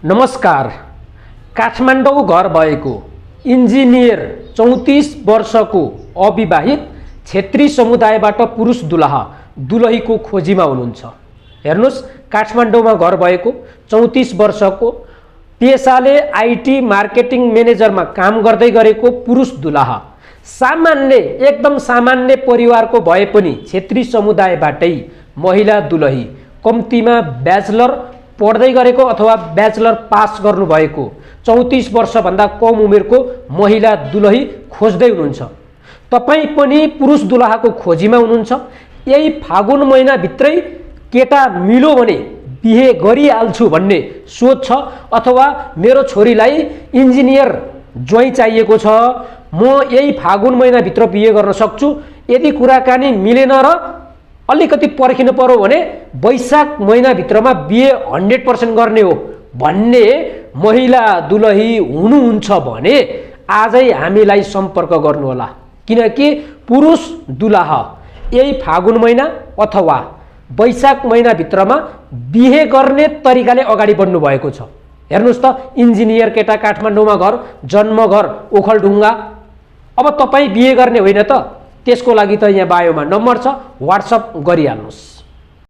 नमस्कार। काठमाडौँ घर भएको इन्जिनियर 34 वर्षको अविवाहित क्षेत्री समुदायबाट पुरुष दुलहा दुलहीको खोजीमा हुनुहुन्छ। हेर्नुस्, काठमाडौँमा घर भएको 34 वर्षको पेसाले आईटी मार्केटिङ म्यानेजरमा काम गर्दै गरेको पुरुष दुलहा सामान्य एकदम सामान्य परिवारको भए पनि क्षेत्री समुदायबाटै महिला दुलही कम्तीमा ब्याचलर पढ्दै गरेको अथवा ब्याचलर पास गर्नुभएको 34 वर्षभन्दा कम उमेरको महिला दुलही खोज्दै हुनुहुन्छ। तपाईँ पनि पुरुष दुलहाको खोजीमा हुनुहुन्छ। यही फागुन महिनाभित्रै केटा मिल्यो भने बिहे गरिहाल्छु भन्ने सोच छ, अथवा मेरो छोरीलाई इन्जिनियर ज्वाइँ चाहिएको छ, म यही फागुन महिनाभित्र बिहे गर्न सक्छु, यदि कुराकानी मिलेन र अलिकति पर्खिनु पर्यो भने वैशाख महिनाभित्रमा बिहे 100% गर्ने हो भन्ने महिला दुलही हुनुहुन्छ भने आजै हामीलाई सम्पर्क गर्नुहोला। किनकि पुरुष दुलहा यही फागुन महिना अथवा वैशाख महिनाभित्रमा बिहे गर्ने तरिकाले अगाडि बढ्नु भएको छ। हेर्नुहोस् त, इन्जिनियर केटा, काठमाडौँमा घर, जन्म घर ओखलढुङ्गा। अब तपाईँ बिहे गर्ने होइन त? त्यसको लागि त यहाँ बायोमा नम्बर छ, वाट्सअप गरिहाल्नुहोस्।